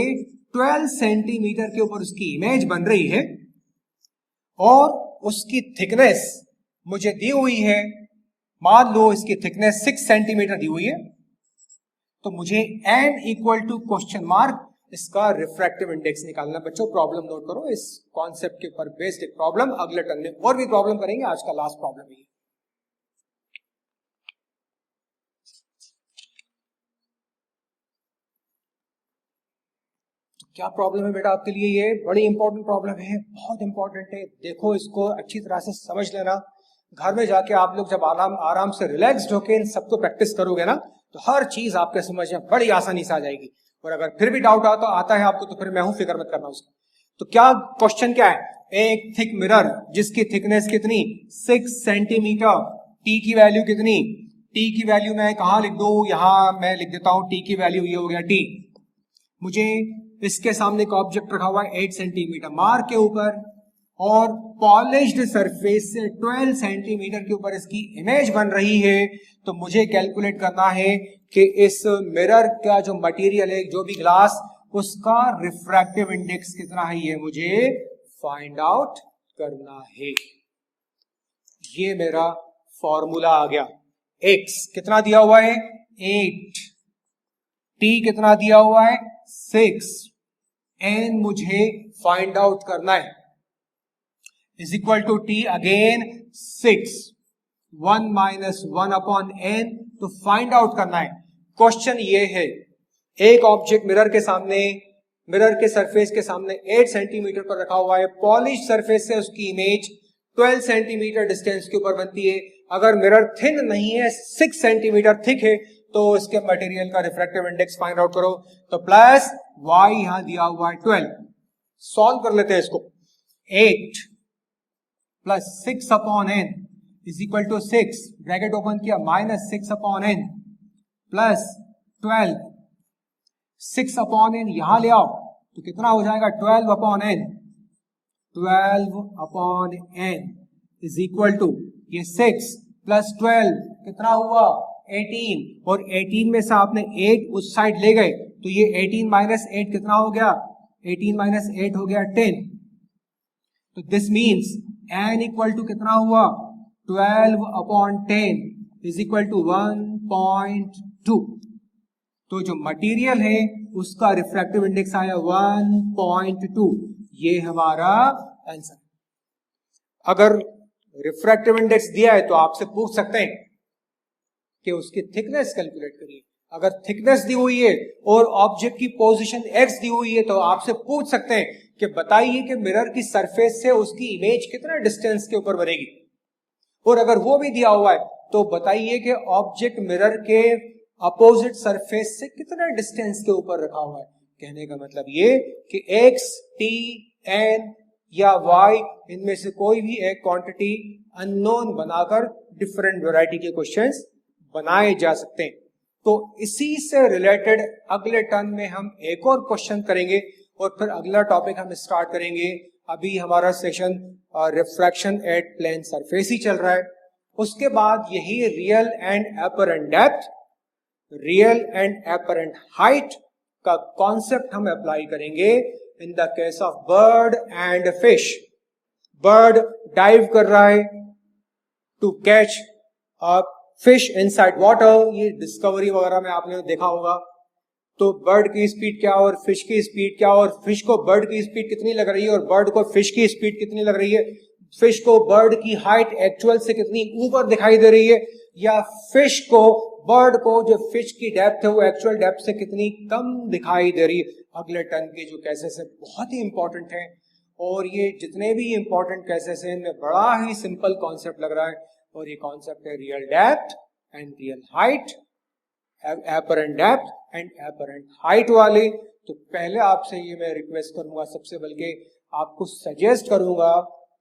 12 सेंटीमीटर के ऊपर उसकी इमेज बन रही है, और उसकी थिकनेस मुझे दी हुई है, मान लो इसकी थिकनेस 6 सेंटीमीटर दी हुई है, तो मुझे n equal to question mark इसका रिफ्रैक्टिव इंडेक्स निकालना। बच्चों प्रॉब्लम नोट करो, इस कॉन्सेप्ट के ऊपर बेस्ड एक प्रॉब्लम अगले टर्म में और भी प्रॉब्लम करेंगे, आज का लास्ट प्रॉब्लम है। तो क्या प्रॉब्लम है बेटा आपके लिए? ये बड़ी इंपॉर्टेंट प्रॉब्लम है, बहुत इंपॉर्टेंट है। देखो इसको अच्छी तरह से समझ लेना। घर में जाके आप लोग जब आराम से रिलैक्स्ड होके इन सबको प्रैक्टिस करोगे ना, तो हर चीज आपके समझ में बड़ी आसानी से आ जाएगी। और अगर फिर भी डाउट आता है आपको, तो फिर मैं हूं, फिक्र मत करना उसका। तो क्या क्वेश्चन क्या है? एक थिक मिरर जिसकी थिकनेस कितनी? 6 सेंटीमीटर। टी की वैल्यू कितनी? टी की वैल्यू मैं कहां लिख दूं? यहां मैं लिख देता हूं टी की वैल्यू ये हो गया टी। मुझे इसके सामने एक ऑब्जेक्ट रखा हुआ है 8 सेंटीमीटर मार के ऊपर, और पॉलिश्ड सरफेस से 12 सेंटीमीटर के ऊपर इसकी इमेज बन रही है। तो मुझे कैलकुलेट करना है कि इस मिरर का जो मटेरियल है, जो भी ग्लास, उसका रिफ्रैक्टिव इंडेक्स कितना है, ये मुझे फाइंड आउट करना है। ये मेरा फॉर्मूला आ गया। x कितना दिया हुआ है? 8। t कितना दिया हुआ है? 6। n मुझे फाइंड आउट करना है, is equal to T again 6, 1 minus 1 upon n। तो फाइंड आउट करना है। क्वेश्चन ये है, एक ऑब्जेक्ट मिरर के सामने, मिरर के सरफेस के सामने 8 सेंटीमीटर पर रखा हुआ है, पॉलिश सरफेस से उसकी इमेज 12 सेंटीमीटर डिस्टेंस के ऊपर बनती है। अगर मिरर थिन नहीं है, 6 सेंटीमीटर थिक है, तो इसके मटेरियल का रिफ्रैक्टिव इंडेक्स फाइंड आउट करो। तो प्लस y यहां दिया हुआ है 12, सॉल्व कर लेते हैं इसको। 8 plus 6 upon n is equal to 6, bracket open किया, minus 6 upon n plus 12, 6 upon n यहां ले आओ तो कितना हो जाएगा 12 upon n, 12 upon n is equal to ये 6 प्लस 12 कितना हुआ 18, और 18 में से आपने 8 उस साइड ले गए तो ये 18 माइनस 8 कितना हो गया, 18 माइनस 8 हो गया 10। तो this means n equal to कितना हुआ 12 अपॉन 10 इज इक्वल टू 1.2। तो जो मटेरियल है उसका रिफ्रैक्टिव इंडेक्स आया 1.2, ये हमारा आंसर। अगर रिफ्रैक्टिव इंडेक्स दिया है तो आपसे पूछ सकते हैं कि उसकी थिकनेस कैलकुलेट करिए। अगर थिकनेस दी हुई है और ऑब्जेक्ट की पोजीशन x दी हुई है तो आपसे पूछ सकते हैं कि बताइए कि मिरर की सरफेस से उसकी इमेज कितना डिस्टेंस के ऊपर बनेगी, और अगर वो भी दिया हुआ है तो बताइए कि ऑब्जेक्ट मिरर के अपोजिट सरफेस से कितना डिस्टेंस के ऊपर रखा हुआ है। कहने का मतलब ये कि x, t, n या y इनमें से कोई भी एक क्वांटिटी अननोन बनाकर डिफरेंट वैरायटी के क्वेश्चंस बनाए जा सकते हैं। तो इसी से रिलेटेड अगले टर्न में हम एक और क्वेश्चन करेंगे और फिर अगला टॉपिक हम स्टार्ट करेंगे। अभी हमारा session refraction at plane surface ही चल रहा है। उसके बाद यही real and apparent depth, real and apparent height का कॉन्सेप्ट हम अप्लाई करेंगे in the case of bird and fish. Bird dive कर रहा है to catch a fish inside water, ये डिस्कवरी वगैरह में आपने देखा होगा। तो बर्ड की स्पीड क्या और फिश की स्पीड क्या, और फिश को बर्ड की स्पीड कितनी लग रही है और बर्ड को फिश की स्पीड कितनी लग रही है, फिश को बर्ड की हाइट एक्चुअल से कितनी ऊपर दिखाई दे रही है, या फिश को बर्ड को जो फिश की डेप्थ है वो एक्चुअल डेप्थ से कितनी कम दिखाई दे रही है। अगले टर्न के जो केसेस है बहुत ही इंपॉर्टेंट है, और ये जितने भी इंपॉर्टेंट केसेस हैं इनमें बड़ा ही सिंपल कॉन्सेप्ट लग रहा है, और ये कॉन्सेप्ट है real depth and real height, apparent depth and apparent height वाले। तो पहले आपसे ये मैं रिक्वेस्ट करूंगा, सबसे बल्कि आपको सजेस्ट करूंगा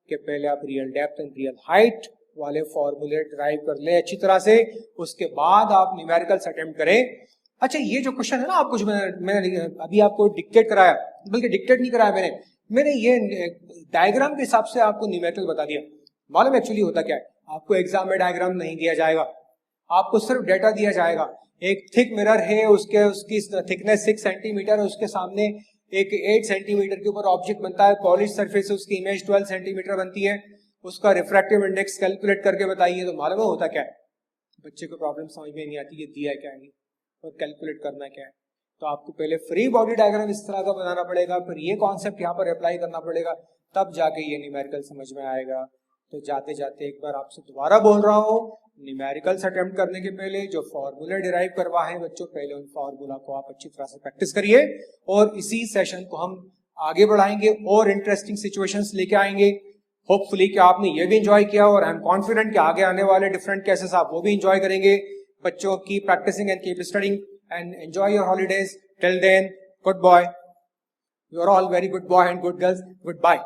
कि पहले आप real depth and real height वाले फॉर्मूले ड्राइव कर ले अच्छी तरह से, उसके बाद आप न्यूमेरिकल्स अटेम्प्ट करें। अच्छा, ये जो क्वेश्चन है ना, आपको जो मैंने अभी आपको डिक्टेट कराया, बल्कि डिक्टेट नहीं कराया मैंने ये डायग्राम के हिसाब से आपको न्यूमेरिकल बता दिया। मालूम एक्चुअली होता क्या है, आपको एग्जाम में डायग्राम नहीं दिया जाएगा, आपको सिर्फ डेटा दिया जाएगा। एक थिक मिरर है, उसकी थिकनेस 6 सेंटीमीटर है, उसके सामने एक 8 सेंटीमीटर के ऊपर ऑब्जेक्ट बनता है, पॉलिश सरफेस है, उसकी इमेज 12 सेंटीमीटर बनती है, उसका रिफ्रैक्टिव इंडेक्स कैलकुलेट करके बताइए। तो मालूम होता क्या है, बच्चे को प्रॉब्लम समझ में नहीं आती, ये दिया क्या है और कैलकुलेट करना क्या है। तो आपको पहले फ्री बॉडी डायग्राम इस तरह का बनाना पड़ेगा, फिर ये कॉन्सेप्ट यहाँ पर अप्लाई करना पड़ेगा, तब जाके ये न्यूमेरिकल समझ में आएगा। तो जाते जाते एक बार आपसे दोबारा बोल रहा हूँ, न्यूमेरिकल्स अटेम्प्ट करने के पहले जो फॉर्मूले डिराइव करवाए बच्चों, पहले उन फॉर्मूला को आप अच्छी तरह से प्रैक्टिस करिए, और इसी सेशन को हम आगे बढ़ाएंगे और इंटरेस्टिंग सिचुएशंस लेके आएंगे। होपफुली कि आपने ये भी एंजॉय किया, और आई एम कॉन्फिडेंट कि आगे आने वाले डिफरेंट केसेस आप वो भी एंजॉय करेंगे। बच्चों की practising and keep studying and enjoy your holidays. Till then, good boy. You are all very good boy and good girls. Goodbye.